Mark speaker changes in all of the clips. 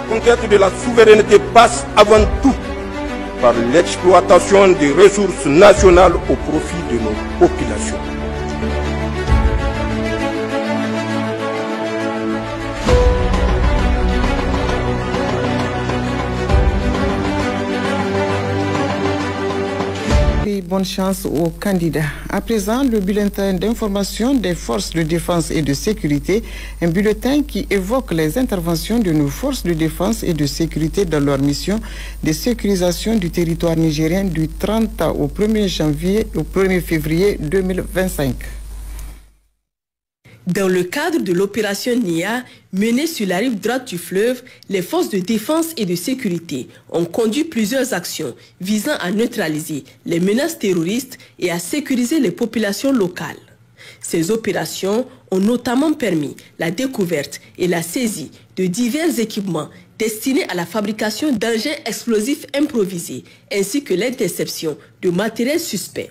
Speaker 1: conquête de la souveraineté passe avant tout par l'exploitation des ressources nationales au profit de nos populations.
Speaker 2: Bonne chance aux candidats. À présent, le bulletin d'information des forces de défense et de sécurité, un bulletin qui évoque les interventions de nos forces de défense et de sécurité dans leur mission de sécurisation du territoire nigérien du 30 au 1er janvier au 1er février 2025.
Speaker 3: Dans le cadre de l'opération NIA, menée sur la rive droite du fleuve, les forces de défense et de sécurité ont conduit plusieurs actions visant à neutraliser les menaces terroristes et à sécuriser les populations locales. Ces opérations ont notamment permis la découverte et la saisie de divers équipements destinés à la fabrication d'engins explosifs improvisés ainsi que l'interception de matériel suspect.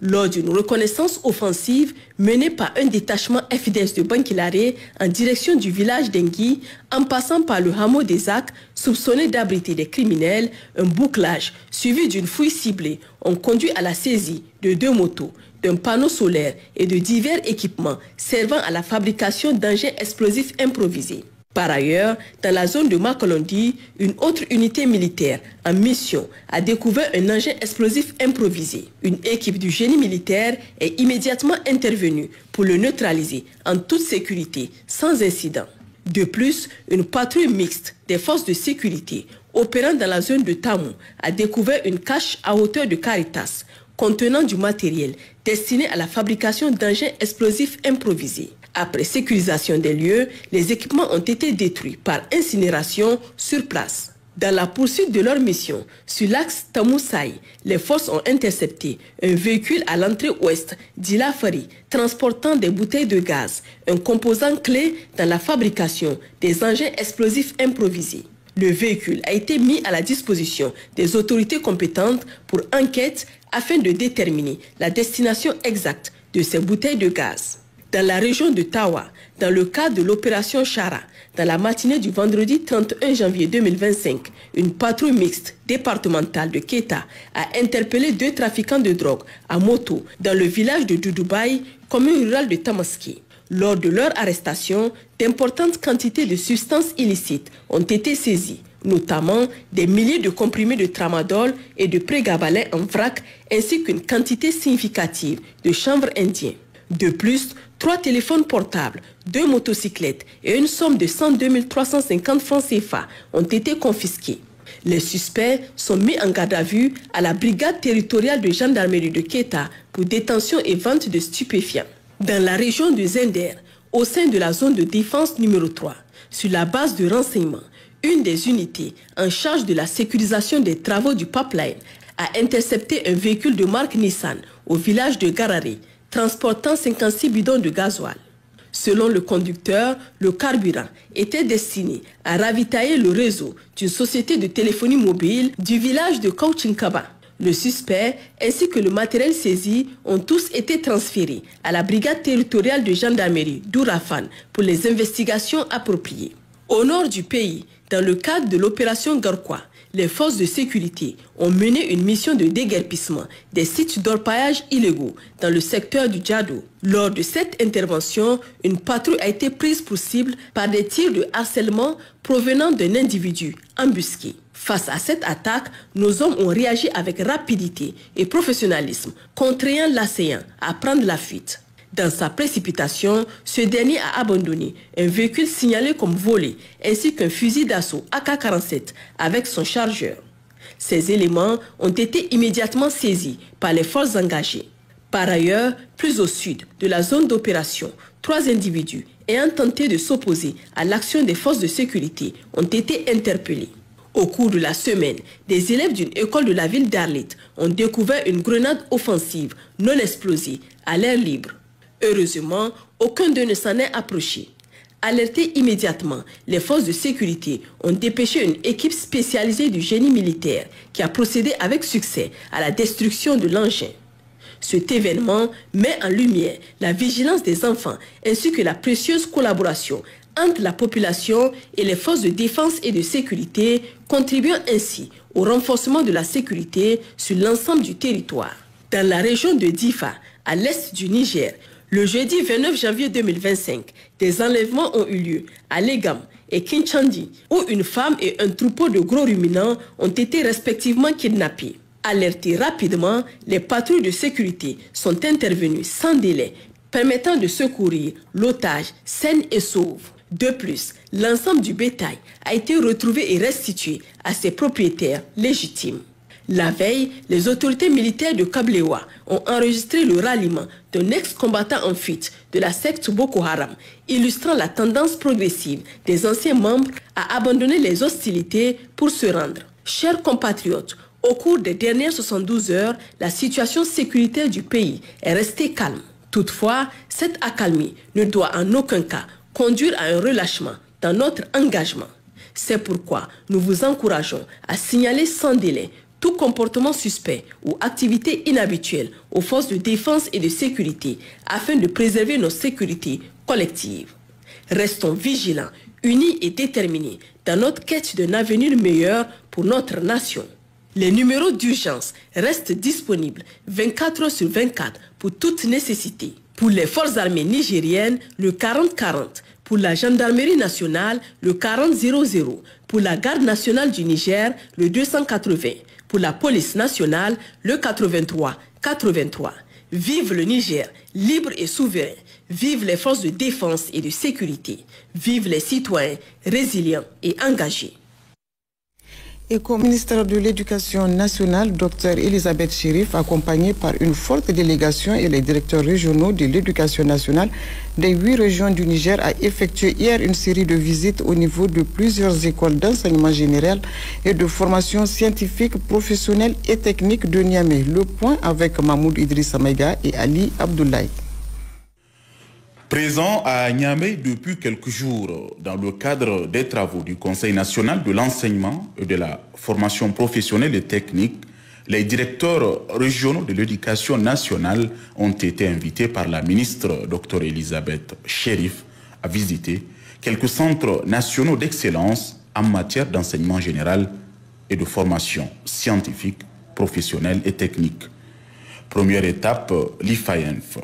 Speaker 3: Lors d'une reconnaissance offensive menée par un détachement FDS de Bankilare en direction du village d'Engui, en passant par le hameau des Acs, soupçonné d'abriter des criminels, un bouclage suivi d'une fouille ciblée ont conduit à la saisie de 2 motos, d'un panneau solaire et de divers équipements servant à la fabrication d'engins explosifs improvisés. Par ailleurs, dans la zone de Makolondi, une autre unité militaire en mission a découvert un engin explosif improvisé. Une équipe du génie militaire est immédiatement intervenue pour le neutraliser en toute sécurité, sans incident. De plus, une patrouille mixte des forces de sécurité opérant dans la zone de Tamou a découvert une cache à hauteur de Caritas contenant du matériel destiné à la fabrication d'engins explosifs improvisés. Après sécurisation des lieux, les équipements ont été détruits par incinération sur place. Dans la poursuite de leur mission, sur l'axe Tamou-Saï, les forces ont intercepté un véhicule à l'entrée ouest d'Ilafari transportant des bouteilles de gaz, un composant clé dans la fabrication des engins explosifs improvisés. Le véhicule a été mis à la disposition des autorités compétentes pour enquête afin de déterminer la destination exacte de ces bouteilles de gaz. Dans la région de Tawa, dans le cadre de l'opération Chara, dans la matinée du vendredi 31 janvier 2025, une patrouille mixte départementale de Keta a interpellé 2 trafiquants de drogue à moto dans le village de Doudoubaï, commune rurale de Tamaské. Lors de leur arrestation, d'importantes quantités de substances illicites ont été saisies, notamment des milliers de comprimés de tramadol et de prégabalin en vrac, ainsi qu'une quantité significative de chanvre indien. De plus, 3 téléphones portables, 2 motocyclettes et une somme de 102 350 francs CFA ont été confisqués. Les suspects sont mis en garde à vue à la brigade territoriale de gendarmerie de Keta pour détention et vente de stupéfiants. Dans la région de Zender, au sein de la zone de défense numéro 3, sur la base de renseignement, une des unités en charge de la sécurisation des travaux du pipeline a intercepté un véhicule de marque Nissan au village de Garare, transportant 56 bidons de gasoil. Selon le conducteur, le carburant était destiné à ravitailler le réseau d'une société de téléphonie mobile du village de Kauchinkaba. Le suspect ainsi que le matériel saisi ont tous été transférés à la brigade territoriale de gendarmerie d'Ourafan pour les investigations appropriées. Au nord du pays, dans le cadre de l'opération Garkwa, les forces de sécurité ont mené une mission de déguerpissement des sites d'orpaillage illégaux dans le secteur du Djado. Lors de cette intervention, une patrouille a été prise pour cible par des tirs de harcèlement provenant d'un individu embusqué. Face à cette attaque, nos hommes ont réagi avec rapidité et professionnalisme, contraignant l'assaillant à prendre la fuite. Dans sa précipitation, ce dernier a abandonné un véhicule signalé comme volé ainsi qu'un fusil d'assaut AK-47 avec son chargeur. Ces éléments ont été immédiatement saisis par les forces engagées. Par ailleurs, plus au sud de la zone d'opération, 3 individus ayant tenté de s'opposer à l'action des forces de sécurité ont été interpellés. Au cours de la semaine, des élèves d'une école de la ville d'Arlit ont découvert une grenade offensive non explosée à l'air libre. Heureusement, aucun d'eux ne s'en est approché. Alertés immédiatement, les forces de sécurité ont dépêché une équipe spécialisée du génie militaire qui a procédé avec succès à la destruction de l'engin. Cet événement met en lumière la vigilance des enfants ainsi que la précieuse collaboration entre la population et les forces de défense et de sécurité, contribuant ainsi au renforcement de la sécurité sur l'ensemble du territoire. Dans la région de Difa, à l'est du Niger, le jeudi 29 janvier 2025, des enlèvements ont eu lieu à Legam et Kinchandi, où une femme et un troupeau de gros ruminants ont été respectivement kidnappés. Alertés rapidement, les patrouilles de sécurité sont intervenues sans délai, permettant de secourir l'otage sain et sauve. De plus, l'ensemble du bétail a été retrouvé et restitué à ses propriétaires légitimes. La veille, les autorités militaires de Kablewa ont enregistré le ralliement d'un ex-combattant en fuite de la secte Boko Haram, illustrant la tendance progressive des anciens membres à abandonner les hostilités pour se rendre. Chers compatriotes, au cours des dernières 72 heures, la situation sécuritaire du pays est restée calme. Toutefois, cette accalmie ne doit en aucun cas conduire à un relâchement dans notre engagement. C'est pourquoi nous vous encourageons à signaler sans délai tout comportement suspect ou activité inhabituelle aux forces de défense et de sécurité afin de préserver nos sécurités collectives. Restons vigilants, unis et déterminés dans notre quête d'un avenir meilleur pour notre nation. Les numéros d'urgence restent disponibles 24 heures sur 24 pour toute nécessité. Pour les forces armées nigériennes, le 40-40. Pour la gendarmerie nationale, le 40-00. Pour la garde nationale du Niger, le 280. Pour la police nationale, le 83-83. Vive le Niger, libre et souverain. Vive les forces de défense et de sécurité. Vive les citoyens résilients et engagés.
Speaker 2: Et comme ministre de l'Éducation nationale, Dr Elisabeth Chérif, accompagnée par une forte délégation et les directeurs régionaux de l'Éducation nationale des 8 régions du Niger, a effectué hier une série de visites au niveau de plusieurs écoles d'enseignement général et de formation scientifique, professionnelle et technique de Niamey. Le point avec Mahmoud Idrissa Maïga et Ali Abdoulaye.
Speaker 4: Présent à Niamey depuis quelques jours dans le cadre des travaux du Conseil national de l'enseignement et de la formation professionnelle et technique, les directeurs régionaux de l'éducation nationale ont été invités par la ministre Dr Elisabeth Chérif à visiter quelques centres nationaux d'excellence en matière d'enseignement général et de formation scientifique, professionnelle et technique. Première étape, l'IFAENF.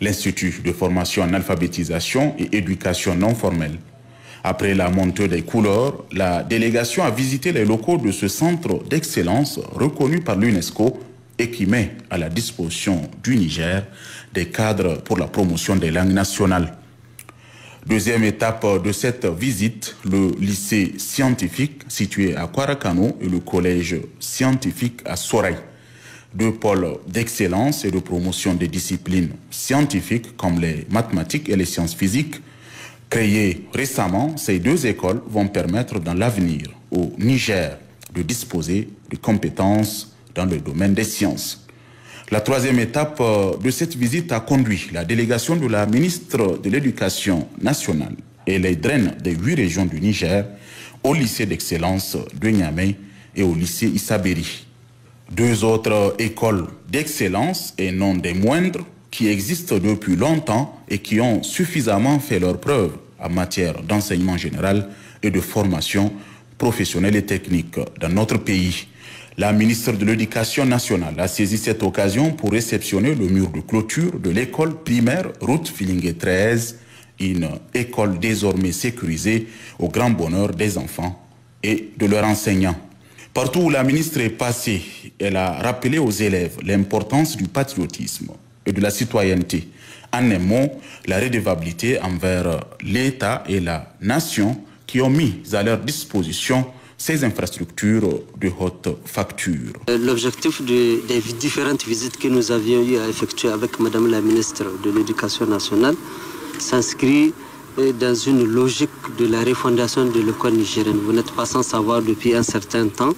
Speaker 4: L'Institut de formation en alphabétisation et éducation non formelle. Après la montée des couleurs, la délégation a visité les locaux de ce centre d'excellence reconnu par l'UNESCO et qui met à la disposition du Niger des cadres pour la promotion des langues nationales. Deuxième étape de cette visite, le lycée scientifique situé à Kwarakano et le collège scientifique à Soraï. 2 pôles d'excellence et de promotion des disciplines scientifiques comme les mathématiques et les sciences physiques. Créées récemment, ces 2 écoles vont permettre dans l'avenir au Niger de disposer de compétences dans le domaine des sciences. La troisième étape de cette visite a conduit la délégation de la ministre de l'Éducation nationale et les draines des 8 régions du Niger au lycée d'excellence de Niamey et au lycée Issaberi. 2 autres écoles d'excellence et non des moindres qui existent depuis longtemps et qui ont suffisamment fait leurs preuves en matière d'enseignement général et de formation professionnelle et technique dans notre pays. La ministre de l'Éducation nationale a saisi cette occasion pour réceptionner le mur de clôture de l'école primaire Route Filingué 13, une école désormais sécurisée au grand bonheur des enfants et de leurs enseignants. Partout où la ministre est passée, elle a rappelé aux élèves l'importance du patriotisme et de la citoyenneté. En un mot, la redevabilité envers l'État et la nation qui ont mis à leur disposition ces infrastructures de haute facture.
Speaker 5: L'objectif des différentes visites que nous avions eu à effectuer avec Madame la ministre de l'Éducation nationale s'inscrit dans une logique de la refondation de l'école nigérienne. Vous n'êtes pas sans savoir, depuis un certain temps,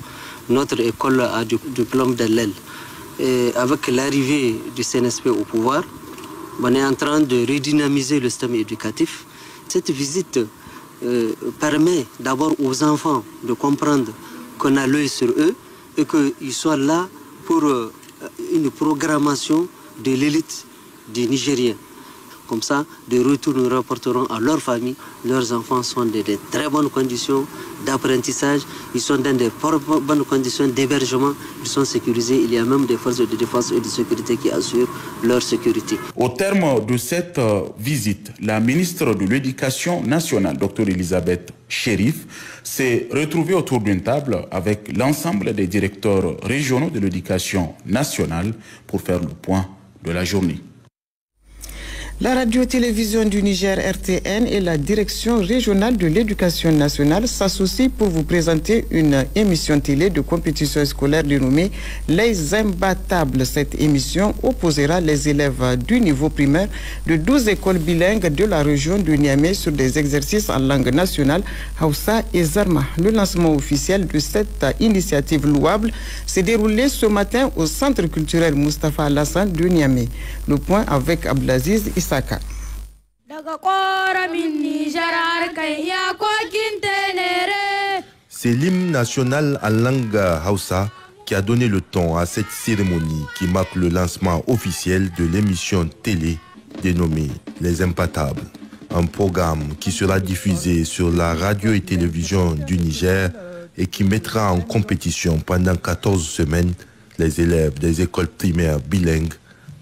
Speaker 5: notre école a du diplôme de l'aile. Et avec l'arrivée du CNSP au pouvoir, on est en train de redynamiser le système éducatif. Cette visite permet d'abord aux enfants de comprendre qu'on a l'œil sur eux et qu'ils soient là pour une programmation de l'élite des Nigériens. Comme ça, de retour, nous rapporterons à leur famille. Leurs enfants sont dans de très bonnes conditions d'apprentissage. Ils sont dans de bonnes conditions d'hébergement. Ils sont sécurisés. Il y a même des forces de défense et de sécurité qui assurent leur sécurité.
Speaker 4: Au terme de cette visite, la ministre de l'Éducation nationale, Dr Elisabeth Chérif, s'est retrouvée autour d'une table avec l'ensemble des directeurs régionaux de l'éducation nationale pour faire le point de la journée.
Speaker 2: La radio-télévision du Niger RTN et la direction régionale de l'éducation nationale s'associent pour vous présenter une émission télé de compétition scolaire dénommée Les Imbattables. Cette émission opposera les élèves du niveau primaire de 12 écoles bilingues de la région de Niamey sur des exercices en langue nationale, Hausa et Zarma. Le lancement officiel de cette initiative louable s'est déroulé ce matin au centre culturel Moustapha Alassane de Niamey. Le point avec Abdelaziz Isaka.
Speaker 6: C'est l'hymne national en langue Hausa qui a donné le ton à cette cérémonie qui marque le lancement officiel de l'émission télé dénommée Les Imbattables. Un programme qui sera diffusé sur la radio et télévision du Niger et qui mettra en compétition pendant 14 semaines les élèves des écoles primaires bilingues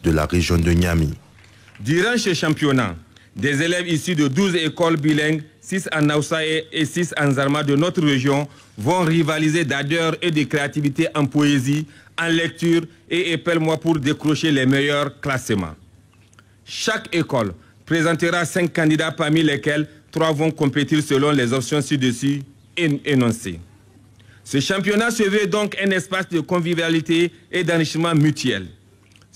Speaker 6: de la région de Niamey.
Speaker 7: Durant ce championnat, des élèves issus de 12 écoles bilingues, 6 en Hausa et 6 en Zarma de notre région, vont rivaliser d'ardeur et de créativité en poésie, en lecture et épelle-moi pour décrocher les meilleurs classements. Chaque école présentera 5 candidats parmi lesquels 3 vont compétir selon les options ci-dessus énoncées. Ce championnat se veut donc un espace de convivialité et d'enrichissement mutuel.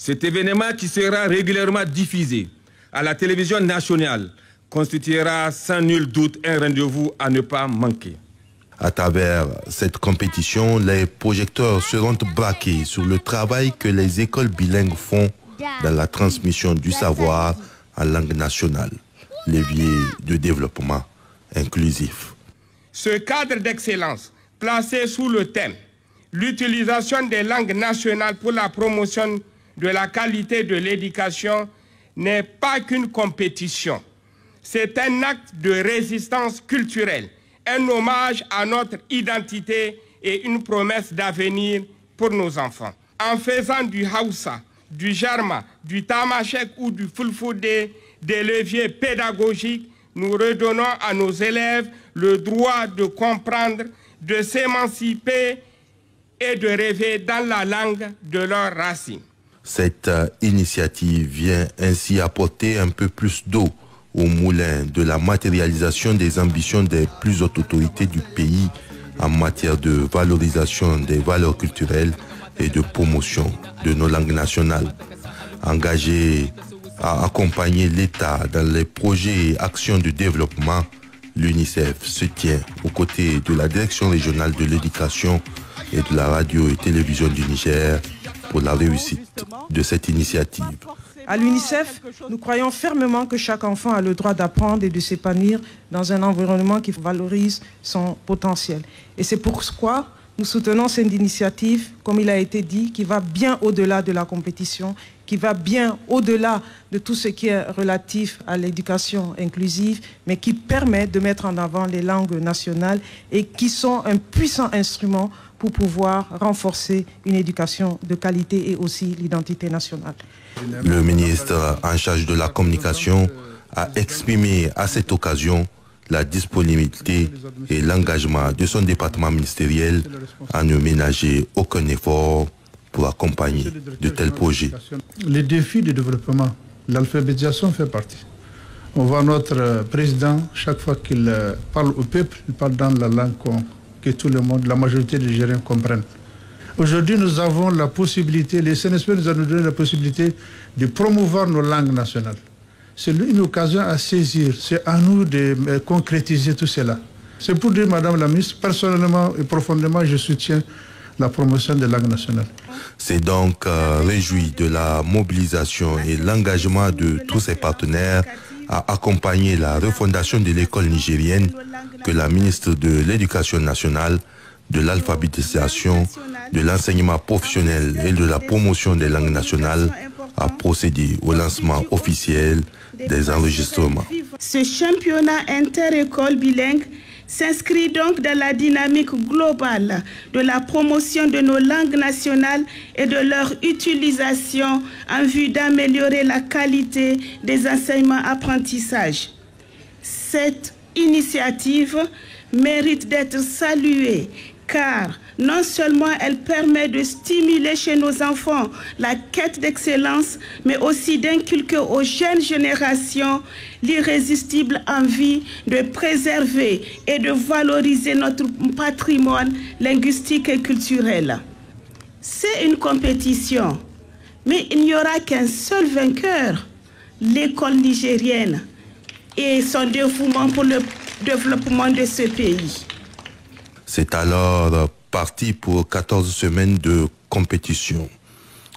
Speaker 7: Cet événement qui sera régulièrement diffusé à la télévision nationale constituera sans nul doute un rendez-vous à ne pas manquer.
Speaker 6: À travers cette compétition, les projecteurs seront braqués sur le travail que les écoles bilingues font dans la transmission du savoir en langue nationale, levier de développement inclusif.
Speaker 8: Ce cadre d'excellence placé sous le thème « L'utilisation des langues nationales pour la promotion de la qualité de l'éducation » n'est pas qu'une compétition. C'est un acte de résistance culturelle, un hommage à notre identité et une promesse d'avenir pour nos enfants. En faisant du Hausa, du Jarma, du Tamashek ou du Fulfulde des leviers pédagogiques, nous redonnons à nos élèves le droit de comprendre, de s'émanciper et de rêver dans la langue de leurs racines.
Speaker 6: Cette initiative vient ainsi apporter un peu plus d'eau au moulin de la matérialisation des ambitions des plus hautes autorités du pays en matière de valorisation des valeurs culturelles et de promotion de nos langues nationales. Engagé à accompagner l'État dans les projets et actions de développement, l'UNICEF se tient aux côtés de la Direction régionale de l'éducation et de la radio et télévision du Niger pour la réussite de cette initiative.
Speaker 9: À l'UNICEF, nous croyons fermement que chaque enfant a le droit d'apprendre et de s'épanouir dans un environnement qui valorise son potentiel. Et c'est pourquoi nous soutenons cette initiative, comme il a été dit, qui va bien au-delà de la compétition, qui va bien au-delà de tout ce qui est relatif à l'éducation inclusive, mais qui permet de mettre en avant les langues nationales et qui sont un puissant instrument pour pouvoir renforcer une éducation de qualité et aussi l'identité nationale.
Speaker 6: Le ministre en charge de la communication a exprimé à cette occasion la disponibilité et l'engagement de son département ministériel à ne ménager aucun effort pour accompagner de tels projets.
Speaker 10: Les défis de développement, l'alphabétisation fait partie. On voit notre président, chaque fois qu'il parle au peuple, il parle dans la langue que tout le monde, la majorité des Nigériens comprennent. Aujourd'hui, nous avons la possibilité, les CNSP nous ont donné la possibilité de promouvoir nos langues nationales. C'est une occasion à saisir, c'est à nous de concrétiser tout cela. C'est pour dire, Madame la Ministre, personnellement et profondément, je soutiens la promotion des langues nationales.
Speaker 6: C'est donc réjoui de la mobilisation et l'engagement de tous ses partenaires à accompagner la refondation de l'école nigérienne que la ministre de l'Éducation nationale, de l'alphabétisation, de l'enseignement professionnel et de la promotion des langues nationales a procédé au lancement officiel des enregistrements.
Speaker 11: Ce championnat inter-école bilingue s'inscrit donc dans la dynamique globale de la promotion de nos langues nationales et de leur utilisation en vue d'améliorer la qualité des enseignements-apprentissages. Cette initiative mérite d'être saluée car non seulement elle permet de stimuler chez nos enfants la quête d'excellence, mais aussi d'inculquer aux jeunes générations l'irrésistible envie de préserver et de valoriser notre patrimoine linguistique et culturel. C'est une compétition, mais il n'y aura qu'un seul vainqueur, l'école nigérienne et son dévouement pour le développement de ce pays.
Speaker 6: C'est alors parti pour 14 semaines de compétition,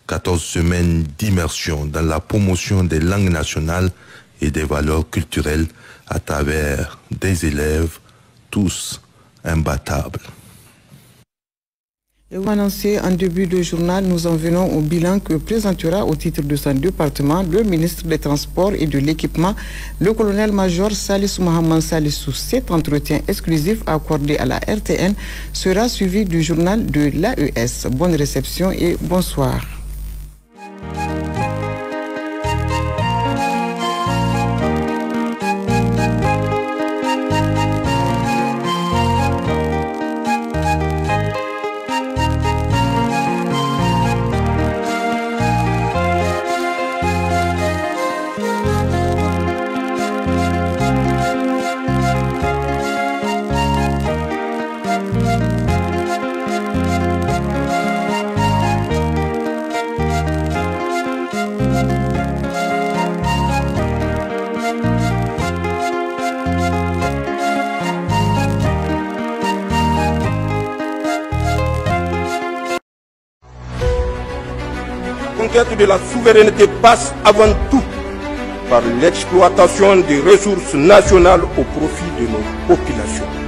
Speaker 6: 14 semaines d'immersion dans la promotion des langues nationales et des valeurs culturelles à travers des élèves tous imbattables.
Speaker 2: Et vous annoncez en début de journal, nous en venons au bilan que présentera au titre de son département le ministre des Transports et de l'Équipement, le colonel-major Salissou Mohamed Salissou. Cet entretien exclusif accordé à la RTN sera suivi du journal de l'AES. Bonne réception et bonsoir.
Speaker 1: La conquête de la souveraineté passe avant tout par l'exploitation des ressources nationales au profit de nos populations.